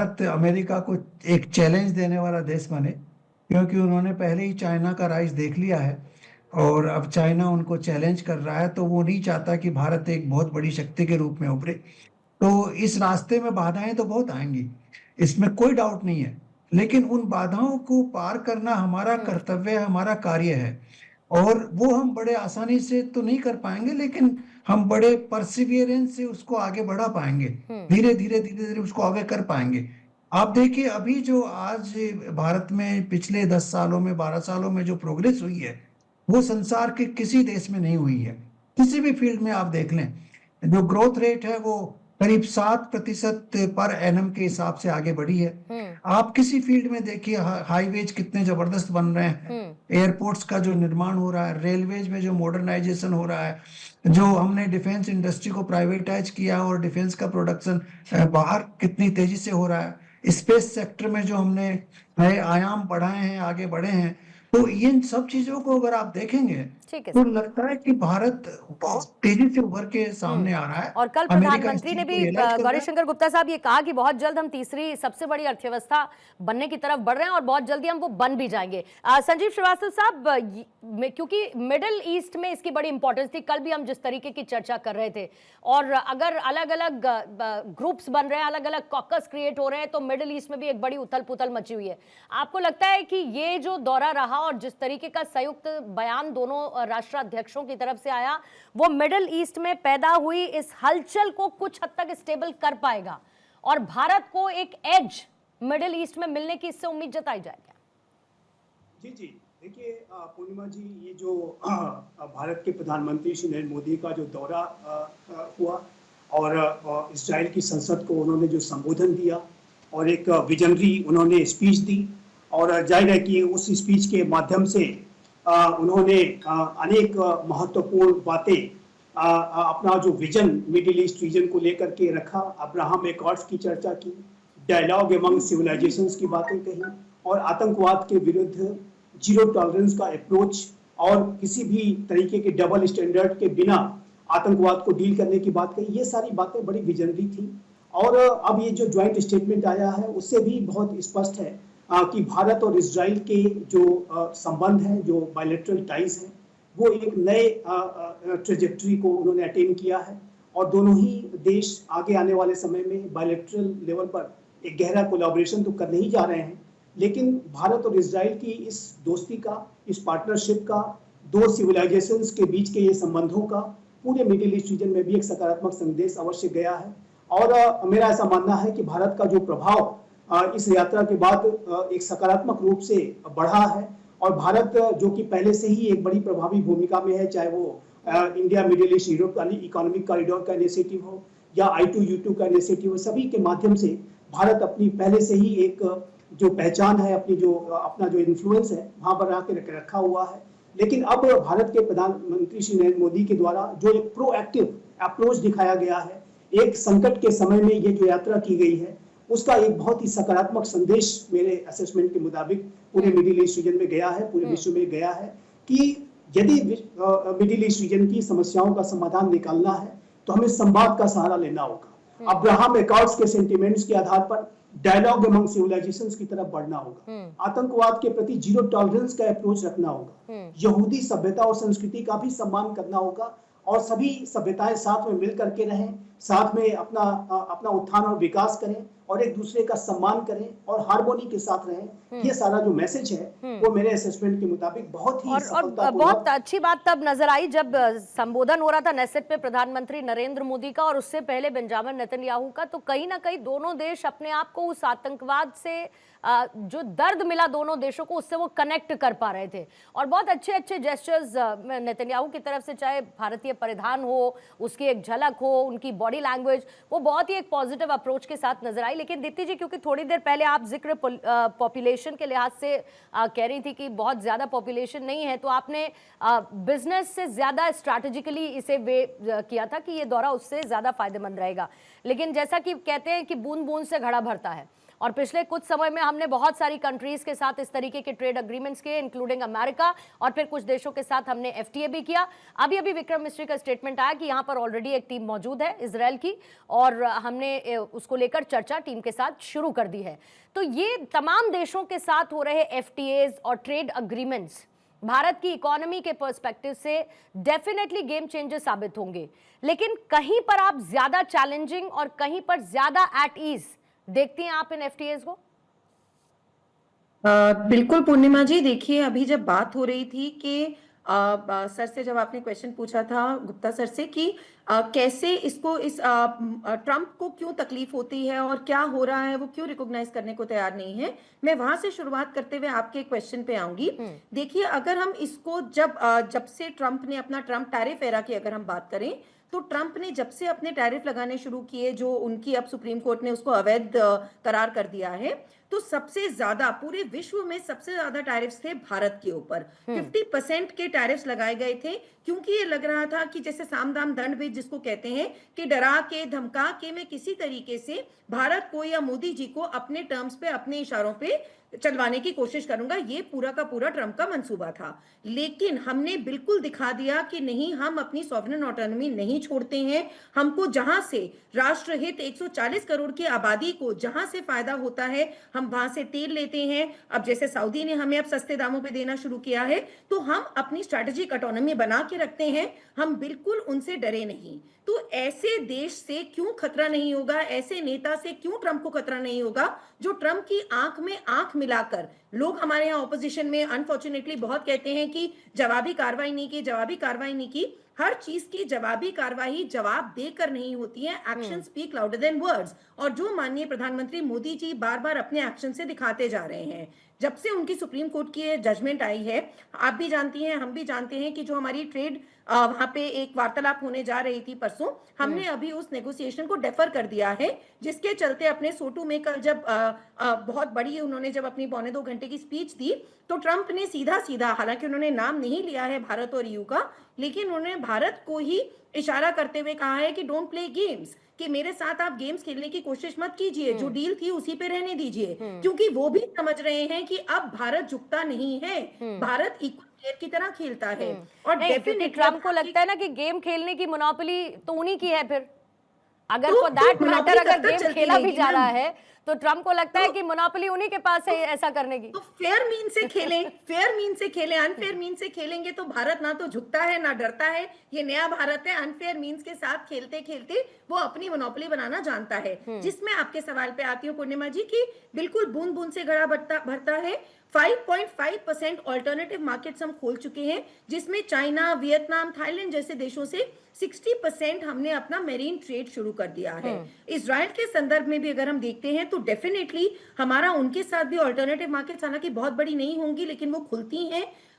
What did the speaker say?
Bharat America को एक challenge देने वाला देश बने, क्योंकि उन्होंने पहले ही चाइना का राइज देख लिया है और अब चाइना उनको चैलेंज कर रहा है, तो वो नहीं चाहता कि भारत एक बहुत बड़ी शक्ति के रूप में उभरे। तो इस रास्ते में बाधाएं तो बहुत आएंगी, इसमें कोई डाउट नहीं है, लेकिन उन बाधाओं को पार करना हमारा कर्तव्य है, हमारा कार्य है। और वो हम बड़े आसानी से तो नहीं कर पाएंगे, लेकिन हम बड़े परसिवियरेंस से उसको आगे बढ़ा पाएंगे, धीरे धीरे धीरे धीरे उसको आगे कर पाएंगे। आप देखिए, अभी जो आज भारत में पिछले 10 सालों में 12 सालों में जो प्रोग्रेस हुई है, वो संसार के किसी देश में नहीं हुई है। किसी भी फील्ड में आप देख लें, जो ग्रोथ रेट है वो करीब 7% पर एनम के हिसाब से आगे बढ़ी है। आप किसी फील्ड में देखिए, हाईवेज कितने जबरदस्त बन रहे हैं, एयरपोर्ट्स का जो निर्माण हो रहा है, रेलवेज में जो मॉडर्नाइजेशन हो रहा है, जो हमने डिफेंस इंडस्ट्री को प्राइवेटाइज किया और डिफेंस का प्रोडक्शन बाहर कितनी तेजी से हो रहा है, स्पेस सेक्टर में जो हमने नए आयाम बढ़ाए हैं, आगे बढ़े हैं। तो इन सब चीजों को अगर आप देखेंगे तो लगता है कि भारत बहुत तेजी से उभर के सामने आ रहा है। और कल अमेरिका इस प्रधानमंत्री ने चीज को भी, रियलाइज कर रहा है। गौरीशंकर गुप्ता साहब, ये कहा कि बहुत जल्द हम तीसरी सबसे बड़ी अर्थव्यवस्था बनने की तरफ बढ़ रहे हैं और बहुत जल्दी हम वो बन भी जाएंगे। संजीव श्रीवास्तव साहब, क्योंकि मिडिल ईस्ट में इसकी बड़ी इंपॉर्टेंस थी, कल भी हम जिस तरीके की चर्चा कर रहे थे, और अगर अलग अलग ग्रुप्स बन रहे हैं, अलग अलग कॉकस क्रिएट हो रहे हैं, तो मिडिल ईस्ट में भी एक बड़ी उथल पुथल मची हुई है। आपको लगता है कि ये जो दौरा रहा और जिस तरीके का संयुक्त बयान दोनों राष्ट्राध्यक्षों की तरफ से आया, वो मिडिल ईस्ट में पैदा हुई इस हलचल को कुछ हद तक स्टेबल कर पाएगा और भारत को एक एज मिडिल ईस्ट में मिलने की इससे उम्मीद जताई जाए क्या? जी जी, देखिए पूर्णिमा जी, ये जो भारत के प्रधानमंत्री श्री नरेंद्र मोदी का जो दौरा हुआ और इजराइल की संसद को उन्होंने जो संबोधन दिया और एक विजनरी उन्होंने स्पीच दी, और जाहिर है कि उस स्पीच के माध्यम से उन्होंने अनेक महत्वपूर्ण बातें, अपना जो विजन मिडिल ईस्ट रीजन को लेकर के रखा, अब्राहम एकॉर्ड्स की चर्चा की, डायलॉग एमंग सिविलाइजेशंस की बातें कही और आतंकवाद के विरुद्ध जीरो टॉलरेंस का अप्रोच और किसी भी तरीके के डबल स्टैंडर्ड के बिना आतंकवाद को डील करने की बात कही। ये सारी बातें बड़ी विजनरी थी। और अब ये जो ज्वाइंट स्टेटमेंट आया है उससे भी बहुत स्पष्ट है कि भारत और इजराइल के जो संबंध हैं, जो बायलैटरल टाइज हैं, वो एक नए ट्रेजेक्टरी को उन्होंने अटेन किया है और दोनों ही देश आगे आने वाले समय में बायलैटरल लेवल पर एक गहरा कोलैबोरेशन तो करने ही जा रहे हैं। लेकिन भारत और इजराइल की इस दोस्ती का, इस पार्टनरशिप का, दो सिविलाइजेशंस के बीच के ये संबंधों का पूरे मिडिल ईस्ट रीजन में भी एक सकारात्मक संदेश अवश्य गया है। और मेरा ऐसा मानना है कि भारत का जो प्रभाव इस यात्रा के बाद एक सकारात्मक रूप से बढ़ा है और भारत जो कि पहले से ही एक बड़ी प्रभावी भूमिका में है, चाहे वो India middle east Europe economic corridor का इनिशिएटिव हो या I2U2 का इनिशिएटिव हो, सभी के माध्यम से भारत अपनी पहले से ही एक जो पहचान है, अपनी जो अपना जो इन्फ्लुएंस है वहां पर आके रखा हुआ है। लेकिन अब भारत के प्रधानमंत्री श्री नरेंद्र मोदी के द्वारा जो एक प्रोएक्टिव अप्रोच दिखाया गया है, एक संकट के समय में ये जो यात्रा की गई है, उसका एक बहुत ही सकारात्मक संदेश मेरे असेसमेंट के मुताबिक पूरे मिडिल ईस्ट रीजन में गया है, पूरे विश्व में गया है कि यदि मिडिल ईस्ट रीजन की समस्याओं का समाधान निकालना है तो हमें संवाद का सहारा लेना होगा। अब्राहम एकॉर्ड्स के सेंटिमेंट्स के आधार पर डायलॉग एमंग सिविलाइजेशंस की तरफ बढ़ना होगा, आतंकवाद के प्रति जीरो टॉलरेंस का अप्रोच रखना होगा, यहूदी सभ्यता और संस्कृति का भी सम्मान करना होगा और सभी सभ्यताएं साथ में मिल करके रहें, साथ में अपना उत्थान और विकास करें और एक दूसरे का सम्मान करें और हार्मोनी के साथ रहें। ये सारा जो मैसेज है वो मेरे असेसमेंट के मुताबिक बहुत ही और बहुत अच्छी बात तब नजर आई जब संबोधन हो रहा था नेसेट पे प्रधानमंत्री नरेंद्र मोदी का और उससे पहले बेंजामिन नेतन्याहू का, तो कहीं ना कहीं दोनों देश अपने आप को उस आतंकवाद से जो दर्द मिला दोनों देशों को, उससे वो कनेक्ट कर पा रहे थे और बहुत अच्छे अच्छे जेस्चर्स नेतन्याहू की तरफ से, चाहे भारतीय परिधान हो, उसकी एक झलक हो, उनकी बॉडी लैंग्वेज, वो बहुत ही एक पॉजिटिव अप्रोच के साथ नजर आई। लेकिन दीप्ति जी, क्योंकि थोड़ी देर पहले आप जिक्र पॉपुलेशन के लिहाज से कह रही थी कि बहुत ज्यादा पॉपुलेशन नहीं है, तो आपने बिजनेस से ज्यादा स्ट्रैटेजिकली इसे वे किया था कि ये दौरा उससे ज्यादा फायदेमंद रहेगा। लेकिन जैसा कि कहते हैं कि बूंद बूंद से घड़ा भरता है और पिछले कुछ समय में हमने बहुत सारी कंट्रीज के साथ इस तरीके के ट्रेड एग्रीमेंट्स किए, इंक्लूडिंग अमेरिका, और फिर कुछ देशों के साथ हमने एफटीए भी किया। अभी अभी विक्रम मिस्री का स्टेटमेंट आया कि यहाँ पर ऑलरेडी एक टीम मौजूद है इजरायल की, और हमने उसको लेकर चर्चा टीम के साथ शुरू कर दी है। तो ये तमाम देशों के साथ हो रहे एफटीएज और ट्रेड एग्रीमेंट्स भारत की इकोनॉमी के पर्सपेक्टिव से डेफिनेटली गेम चेंजर साबित होंगे, लेकिन कहीं पर आप ज्यादा चैलेंजिंग और कहीं पर ज्यादा एट ईज देखती हैं आप इन एफटीएज को? बिल्कुल पूर्णिमा जी, देखिए अभी जब बात हो रही थी कि सर से जब आपने क्वेश्चन पूछा था गुप्ता सर से कि कैसे इसको इस ट्रम्प को क्यों तकलीफ होती है और क्या हो रहा है, वो क्यों रिकॉग्नाइज करने को तैयार नहीं है, मैं वहां से शुरुआत करते हुए आपके क्वेश्चन पे आऊंगी। देखिए अगर हम इसको जब से ट्रम्प ने अपना ट्रम्प टैरिफ एरा की अगर हम बात करें, तो ट्रम्प ने जब से अपने टैरिफ लगाने शुरू किए, जो उनकी अब सुप्रीम कोर्ट ने उसको अवैध करार कर दिया है, तो सबसे ज्यादा पूरे विश्व में सबसे ज्यादा टैरिफ्स थे भारत के ऊपर। 50% के टैरिफ्स लगाए गए थे, क्योंकि ये लग रहा था कि जैसे साम दाम दंड भेद जिसको कहते हैं, कि डरा के धमका के मैं किसी तरीके से भारत को या मोदी जी को अपने टर्म्स पे, अपने इशारों पे चलवाने की कोशिश करूंगा। ये पूरा का पूरा ट्रम्प का मंसूबा था। लेकिन हमने बिल्कुल दिखा दिया कि नहीं, हम अपनी सॉवरेन ऑटोनॉमी नहीं छोड़ते हैं। हमको जहां से राष्ट्रहित 140 करोड़ की आबादी को जहां से फायदा होता है, हम वहां से तेल लेते हैं। अब जैसे सऊदी ने हमें अब सस्ते दामों पे देना शुरू किया है, तो हम अपनी स्ट्रैटेजिक ऑटोनॉमी बना के रखते हैं। हम बिल्कुल उनसे डरे नहीं। तो ऐसे देश से क्यों खतरा नहीं होगा, ऐसे नेता से क्यों ट्रम्प को खतरा नहीं होगा, जो ट्रम्प की आंख में आंख मिलाकर, लोग हमारे यहाँ ऑपोजिशन में अनफॉर्चुनेटली बहुत कहते हैं कि जवाबी कार्रवाई नहीं की, जवाबी कार्रवाई नहीं की। हर चीज की जवाबी कार्रवाई जवाब देकर नहीं होती है। Action speak louder than words, और जो माननीय प्रधानमंत्री मोदी जी बार बार अपने एक्शन से दिखाते जा रहे हैं। जब से उनकी सुप्रीम कोर्ट की जजमेंट आई है, आप भी जानती हैं, हम भी जानते हैं कि जो हमारी ट्रेड वहां पे एक वार्तालाप होने जा रही थी परसों, हमने अभी उस नेगोशिएशन को डेफर कर दिया है, जिसके चलते अपने सोटू में कल जब बहुत बड़ी उन्होंने जब अपनी 1.25 घंटे की स्पीच दी, तो ट्रम्प ने सीधा सीधा, हालांकि उन्होंने नाम नहीं लिया है भारत और ईयू का, लेकिन उन्होंने भारत को ही इशारा करते हुए कहा है कि डोंट प्ले गेम्स, कि मेरे साथ आप गेम्स खेलने की कोशिश मत कीजिए, जो डील थी उसी पे रहने दीजिए। क्योंकि वो भी समझ रहे हैं कि अब भारत झुकता नहीं है, भारत इक्वल प्लेयर की तरह खेलता है। और डेफिनेटली ट्रम्प को लगता है ना कि गेम खेलने की मोनोपोली तो उन्हीं की है। फिर अगर तो फॉर दैट मैटर अगर करता गेम चलती खेला भी रहेगी जा ना। रहा है, तो ट्रम्प को लगता है कि मोनोपोली उन्हीं के पास है ऐसा करने की। तो फेयर मीन से खेलें, फेयर मीन से खेलें। अनफेयर मीन से खेलेंगे तो भारत ना तो झुकता है ना डरता है। ये नया भारत है। अनफेयर मीन्स के साथ खेलते खेलते वो अपनी मोनोपोली बनाना जानता है। जिसमें आपके सवाल पे आती हूँ पूर्णिमा जी, की बिल्कुल बूंद बूंद से घड़ा भरता है। 5.5% ऑल्टरनेटिव मार्केट्स हम खोल चुके हैं, जिसमें चाइना, वियतनाम, थाईलैंड जैसे देशों से 60% हमने अपना मेरीन ट्रेड शुरू कर दिया है। इजराइल के संदर्भ में भी अगर हम देखते हैं, तो डेफिनेटली हमारा उनके साथ भी ऑल्टरनेटिव मार्केट्स, हालांकि बहुत बड़ी नहीं होंगी, लेकिन वो खुलती हैं।